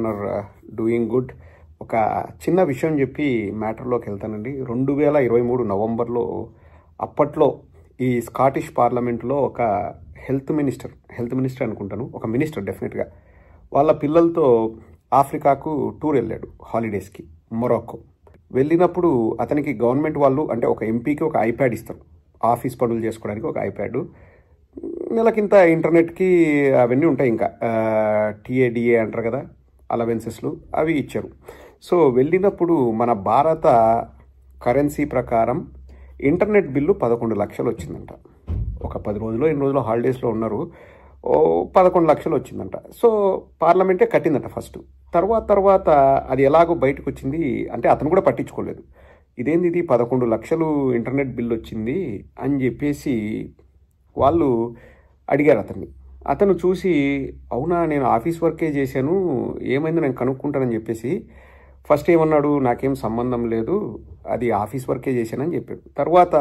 Everyone are doing good. ఒక చిన్న విషయం చెప్పి మ్యాటర్లోకి వెళ్తానండి. 2023 నవంబర్లో అప్పట్లో ఈ స్కాటిష్ పార్లమెంట్లో ఒక హెల్త్ మినిస్టర్ అనుకుంటాను, ఒక మినిస్టర్ డెఫినెట్గా వాళ్ళ పిల్లలతో ఆఫ్రికాకు టూర్ వెళ్ళాడు హాలిడేస్కి, మొరాక్కో. వెళ్ళినప్పుడు అతనికి గవర్నమెంట్ వాళ్ళు అంటే ఒక ఎంపీకి ఒక ఐప్యాడ్ ఇస్తారు, ఆఫీస్ పనులు చేసుకోవడానికి ఒక ఐప్యాడ్, నెలకింత ఇంటర్నెట్కి అవన్నీ ఉంటాయి, ఇంకా టీఏడిఏ అంటారు కదా అలవెన్సెస్లు, అవి ఇచ్చారు. సో వెళ్ళినప్పుడు మన భారత కరెన్సీ ప్రకారం ఇంటర్నెట్ బిల్లు 11 లక్షలు వచ్చిందంట. ఒక 10 రోజులు 8 రోజులు హాలిడేస్లో ఉన్నారు, 11 లక్షలు వచ్చిందంట. సో పార్లమెంటే కట్టిందంట ఫస్ట్. తర్వాత అది ఎలాగో బయటకు వచ్చింది అంటే అతను కూడా పట్టించుకోలేదు. ఇదేంది ఇది 11 లక్షలు ఇంటర్నెట్ బిల్లు వచ్చింది అని చెప్పేసి వాళ్ళు అడిగారు అతన్ని. అతను చూసి అవునా నేను ఆఫీస్ వర్కే చేశాను, ఏమైందో నేను కనుక్కుంటానని చెప్పేసి ఫస్ట్ ఏమన్నాడు, నాకేం సంబంధం లేదు, అది ఆఫీస్ వర్కే చేశానని చెప్పాడు. తర్వాత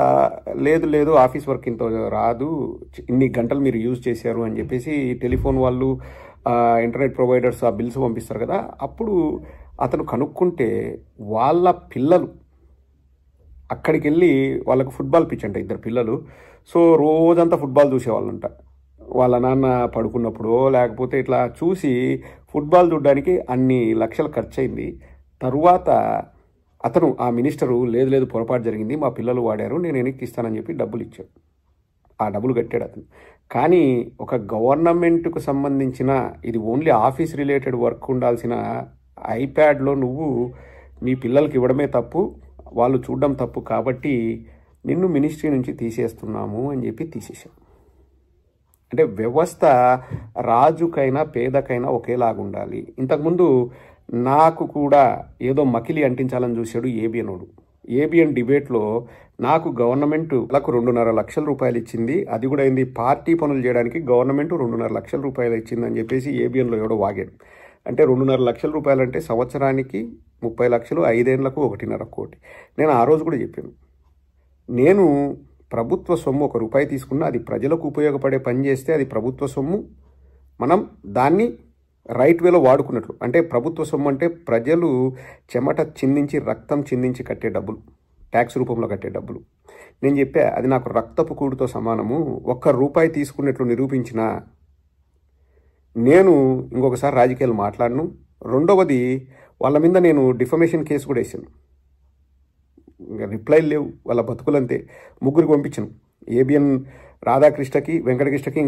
లేదు ఆఫీస్ వర్క్ ఇంత రాదు, ఇన్ని గంటలు మీరు యూజ్ చేశారు అని చెప్పేసి టెలిఫోన్ వాళ్ళు ఇంటర్నెట్ ప్రొవైడర్స్ ఆ బిల్స్ పంపిస్తారు కదా, అప్పుడు అతను కనుక్కుంటే వాళ్ళ పిల్లలు అక్కడికి వెళ్ళి వాళ్ళకు ఫుట్బాల్ పిచ్ అంట, 2 పిల్లలు. సో రోజంతా ఫుట్బాల్ చూసేవాళ్ళంట. వాళ్ళ నాన్న పడుకున్నప్పుడు లేకపోతే ఇట్లా చూసి ఫుట్బాల్ చూడడానికి అన్ని లక్షలు ఖర్చు అయింది. తరువాత అతను ఆ మినిస్టరు లేదు పొరపాటు జరిగింది, మా పిల్లలు వాడారు, నేను వెనక్కి ఇస్తానని చెప్పి డబ్బులు ఇచ్చాడు. ఆ డబ్బులు కట్టాడు అతను. కానీ ఒక గవర్నమెంట్కు సంబంధించిన ఇది ఓన్లీ ఆఫీస్ రిలేటెడ్ వర్క్ ఉండాల్సిన ఐప్యాడ్లో నువ్వు నీ పిల్లలకి ఇవ్వడమే తప్పు, వాళ్ళు చూడడం తప్పు, కాబట్టి నిన్ను మినిస్ట్రీ నుంచి తీసేస్తున్నాము అని చెప్పి తీసేశాం. అంటే వ్యవస్థ రాజుకైనా పేదకైనా ఒకేలాగా ఉండాలి. ఇంతకుముందు నాకు కూడా ఏదో మకిలి అంటించాలని చూశాడు ఏబిఎనోడు. ఏబిఎన్ డిబేట్లో నాకు గవర్నమెంట్ 2.5 లక్షల రూపాయలు ఇచ్చింది, అది కూడా అయింది పార్టీ పనులు చేయడానికి గవర్నమెంట్ 2.5 లక్షల రూపాయలు ఇచ్చింది అని చెప్పేసి ఏబిఎన్లో ఎవడో వాగాడు. అంటే 2.5 లక్షల రూపాయలు అంటే సంవత్సరానికి 30 లక్షలు, 5 ఏళ్లకు 1.5 కోటి. నేను ఆ రోజు కూడా చెప్పాను, నేను ప్రభుత్వ సొమ్ము 1 రూపాయి తీసుకున్నా అది ప్రజలకు ఉపయోగపడే పని చేస్తే అది ప్రభుత్వ సొమ్ము, మనం దాన్ని రైట్ వేలో వాడుకున్నట్లు. అంటే ప్రభుత్వ సొమ్ము అంటే ప్రజలు చెమట చిందించి రక్తం చిందించి కట్టే డబ్బులు, ట్యాక్స్ రూపంలో కట్టే డబ్బులు. నేను చెప్పా అది నాకు రక్తపు కూడుతో సమానము, 1 రూపాయి తీసుకున్నట్లు నిరూపించిన నేను ఇంకొకసారి రాజకీయాలు మాట్లాడను. రెండవది వాళ్ళ మీద నేను డిఫమేషన్ కేసు కూడా వేసాను, ఇంకా రిప్లైలు లేవు, వాళ్ళ బతుకులంతే. 3 పంపించాను, ఏబిఎన్ రాధాకృష్ణకి, వెంకటకృష్ణకి,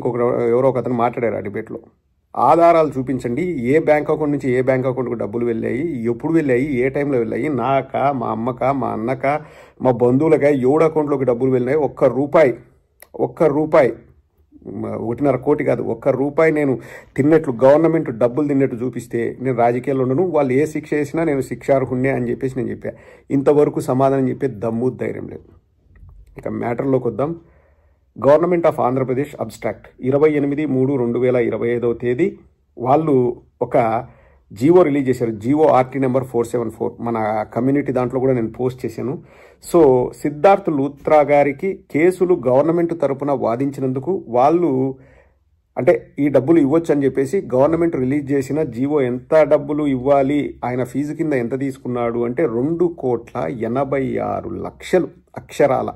ఎవరో ఒక అతను మాట్లాడారు ఆ డిబేట్లో. ఆధారాలు చూపించండి, ఏ బ్యాంక్ అకౌంట్ నుంచి ఏ బ్యాంక్ అకౌంట్కు డబ్బులు వెళ్ళాయి, ఎప్పుడు వెళ్ళాయి, ఏ టైంలో వెళ్ళాయి, నాకా, మా అమ్మకా, మా అన్నకా, మా బంధువులకా, 7 అకౌంట్లోకి డబ్బులు వెళ్ళినాయి. 1 రూపాయి 1.5 కోటి కాదు, 1 రూపాయి నేను తిన్నట్లు, గవర్నమెంట్ డబ్బులు తిన్నట్టు చూపిస్తే నేను రాజకీయాల్లో ఉండను, వాళ్ళు ఏ శిక్ష వేసినా నేను శిక్షార్హుణ్ణే అని చెప్పేసి నేను చెప్పా. ఇంతవరకు సమాధానం చెప్పే దమ్ము ధైర్యం లేదు. ఇక మ్యాటర్లోకి వద్దాం. గవర్నమెంట్ ఆఫ్ ఆంధ్రప్రదేశ్ అబ్స్ట్రాక్ట్ 28/3/2025 తేదీ వాళ్ళు ఒక జీవో రిలీజ్ చేశారు, జీవో ఆర్టీ నెంబర్ 474. మన కమ్యూనిటీ దాంట్లో కూడా నేను పోస్ట్ చేశాను. సో సిద్ధార్థ్ లూత్రా గారికి కేసులు గవర్నమెంట్ తరపున వాదించినందుకు వాళ్ళు అంటే ఈ డబ్బులు ఇవ్వచ్చు అని చెప్పేసి గవర్నమెంట్ రిలీజ్ చేసిన జీవో ఎంత డబ్బులు ఇవ్వాలి, ఆయన ఫీజు కింద ఎంత తీసుకున్నాడు అంటే 2,86,00,000 అక్షరాల.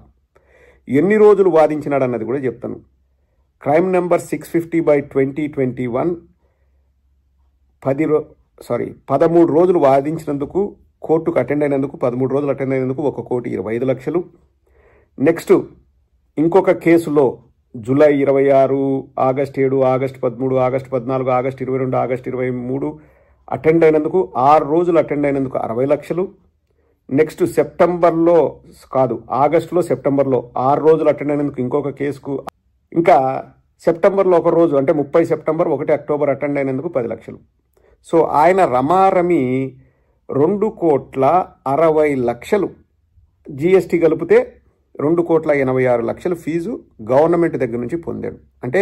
ఎన్ని రోజులు వాదించినాడు అన్నది కూడా చెప్తాను. క్రైమ్ నెంబర్ 650/2021 13 రోజులు వాదించినందుకు, కోర్టుకు అటెండ్ అయినందుకు, 13 రోజులు అటెండ్ అయినందుకు 1,25,00,000. నెక్స్ట్ ఇంకొక కేసులో July 26, August 7, August 13, August 14, August 22, August 23 attend అయినందుకు, 6 రోజులు అటెండ్ అయినందుకు 60,00,000. నెక్స్ట్ ఆగస్టులో సెప్టెంబర్లో 6 రోజులు అటెండ్ అయినందుకు ఇంకొక కేసుకు, ఇంకా సెప్టెంబర్లో 1 రోజు అంటే 30 సెప్టెంబర్ 1 అక్టోబర్ అటెండ్ అయినందుకు 10,00,000. సో ఆయన రమారమి 2,60,00,000 జిఎస్టీ కలిపితే 2,86,00,000 ఫీజు గవర్నమెంట్ దగ్గర నుంచి పొందాడు. అంటే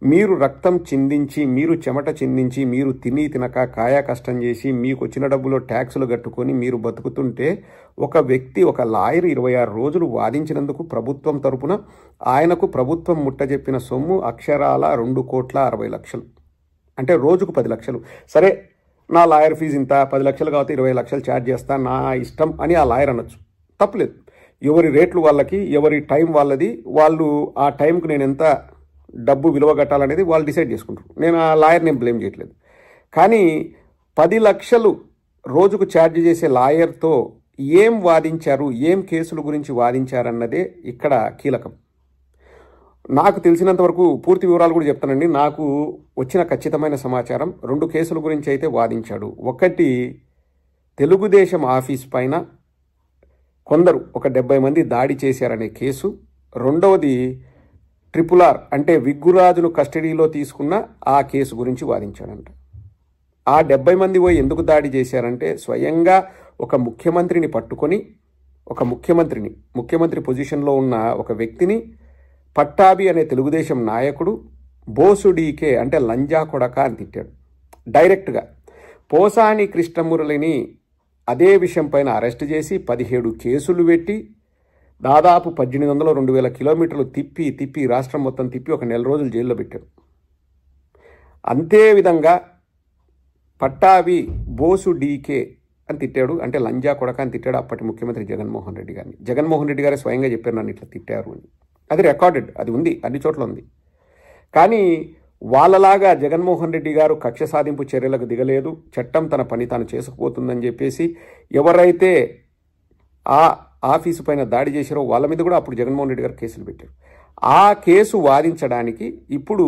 మీరు రక్తం చిందించి, మీరు చెమట చిందించి, మీరు తినక కాయా కష్టం చేసి, మీకు వచ్చిన డబ్బులో ట్యాక్సులు కట్టుకొని మీరు బతుకుతుంటే ఒక వ్యక్తి, ఒక లాయర్ 26 రోజులు వాదించినందుకు ప్రభుత్వం తరపున ఆయనకు ప్రభుత్వం ముట్టజెప్పిన సొమ్ము అక్షరాల 2,60,00,000. అంటే రోజుకు 10 లక్షలు. సరే నా లాయర్ ఫీజు ఇంత 10 లక్షలు కాబట్టి 20 లక్షలు ఛార్జ్ చేస్తా, నా ఇష్టం అని ఆ లాయర్ అనొచ్చు. తప్పులేదు. ఎవరి రేట్లు వాళ్ళకి, ఎవరి టైం వాళ్ళది. వాళ్ళు ఆ టైంకి నేను ఎంత డబ్బు విలువ కట్టాలనేది వాళ్ళు డిసైడ్ చేసుకుంటారు. నేను ఆ లాయర్ నేను బ్లేమ్ చేయట్లేదు. కానీ 10 లక్షలు రోజుకు ఛార్జ్ చేసే లాయర్తో ఏం వాదించారు, ఏం కేసుల గురించి వాదించారన్నదే ఇక్కడ కీలకం. నాకు తెలిసినంత వరకు పూర్తి వివరాలు కూడా చెప్తానండి. నాకు వచ్చిన ఖచ్చితమైన సమాచారం 2 కేసుల గురించి అయితే వాదించాడు. ఒకటి తెలుగుదేశం ఆఫీస్ పైన కొందరు ఒక 70 మంది దాడి చేశారనే కేసు. రెండవది RRR అంటే విగ్గురాజును కస్టడీలో తీసుకున్న ఆ కేసు గురించి వాదించాడంట. ఆ 70 మంది పోయి ఎందుకు దాడి చేశారంటే స్వయంగా ఒక ముఖ్యమంత్రిని పట్టుకొని, ఒక ముఖ్యమంత్రి పొజిషన్లో ఉన్న ఒక వ్యక్తిని పట్టాభి అనే తెలుగుదేశం నాయకుడు బోసు డీకే అంటే లంజా కొడక అని తిట్టాడు డైరెక్ట్గా. పోసాని కృష్ణమురళిని అదే విషయం పైన అరెస్ట్ చేసి 17 కేసులు పెట్టి దాదాపు 1800-2000 కిలోమీటర్లు తిప్పి రాష్ట్రం మొత్తం తిప్పి ఒక నెల రోజులు జైల్లో పెట్టారు. అంతేవిధంగా పట్టాభి బోసు డీకే అని తిట్టాడు, అంటే లంజా కొడక అని తిట్టాడు అప్పటి ముఖ్యమంత్రి జగన్మోహన్ రెడ్డి గారిని. జగన్మోహన్ రెడ్డి గారే స్వయంగా చెప్పారు నన్ను ఇట్లా తిట్టారు అని. అది రికార్డెడ్, అది ఉంది, అన్ని చోట్ల ఉంది. కానీ వాళ్ళలాగా జగన్మోహన్ రెడ్డి గారు కక్ష సాధింపు చర్యలకు దిగలేదు. చట్టం తన పని తాను చేసుకుపోతుందని చెప్పేసి ఎవరైతే ఆ ఆఫీసు పైన దాడి చేశారో వాళ్ళ మీద కూడా అప్పుడు జగన్మోహన్ రెడ్డి గారు కేసులు పెట్టారు. ఆ కేసు వాదించడానికి ఇప్పుడు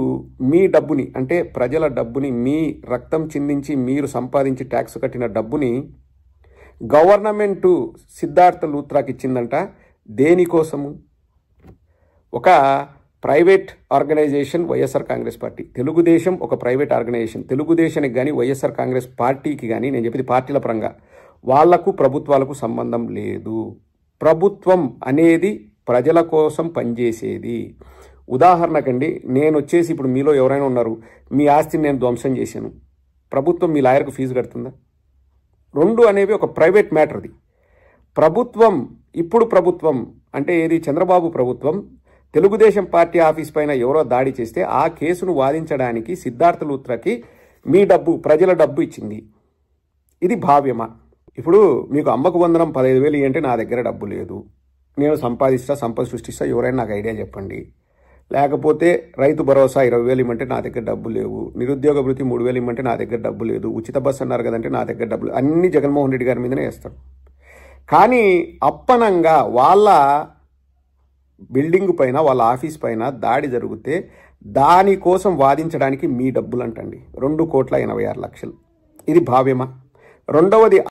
మీ డబ్బుని, అంటే ప్రజల డబ్బుని, మీ రక్తం చిందించి మీరు సంపాదించి ట్యాక్స్ కట్టిన డబ్బుని గవర్నమెంటు సిద్ధార్థ లూత్రాకి ఇచ్చిందంట. దేనికోసము? ఒక private organization YSR Congress party, Telugu Desam ఒక ప్రైవేట్ ఆర్గనైజేషన్. తెలుగుదేశానికి కానీ వైఎస్ఆర్ కాంగ్రెస్ పార్టీకి కానీ, నేను చెప్పేది పార్టీల పరంగా, వాళ్లకు ప్రభుత్వాలకు సంబంధం లేదు. ప్రభుత్వం అనేది ప్రజల కోసం పనిచేసేది. ఉదాహరణకండి, నేను వచ్చేసి ఇప్పుడు మీలో ఎవరైనా ఉన్నారు, మీ ఆస్తిని నేను ధ్వంసం చేశాను, ప్రభుత్వం మీ లాయర్కు ఫీజు కడుతుందా? 2 అనేవి ఒక ప్రైవేట్ మ్యాటర్ది. ప్రభుత్వం అంటే ఏది? చంద్రబాబు ప్రభుత్వం తెలుగుదేశం పార్టీ ఆఫీస్ పైన ఎవరో దాడి చేస్తే ఆ కేసును వాదించడానికి సిద్ధార్థ లూత్రాకి మీ డబ్బు, ప్రజల డబ్బు ఇచ్చింది. ఇది భావ్యమా? ఇప్పుడు మీకు అమ్మకు వందనం 15,000 అంటే నా దగ్గర డబ్బు లేదు, నేను సంపద సృష్టిస్తా, ఎవరైనా నాకు ఐడియా చెప్పండి. లేకపోతే రైతు భరోసా 20,000 ఇమ్మంటే నా దగ్గర డబ్బు లేవు, నిరుద్యోగ భృతి 3,000 ఇమ్మంటే నా దగ్గర డబ్బు లేదు, ఉచిత బస్సు అన్నారు కదంటే నా దగ్గర డబ్బులు, అన్ని జగన్మోహన్ రెడ్డి గారి మీదనే వేస్తాడు. కానీ అప్పనంగా వాళ్ళ బిల్డింగ్ పైన, వాళ్ళ ఆఫీస్ పైన దాడి జరిగితే దానికోసం వాదించడానికి మీ డబ్బులు అంటండి 2,86,00,000. ఇది భావ్యమా? రెండవది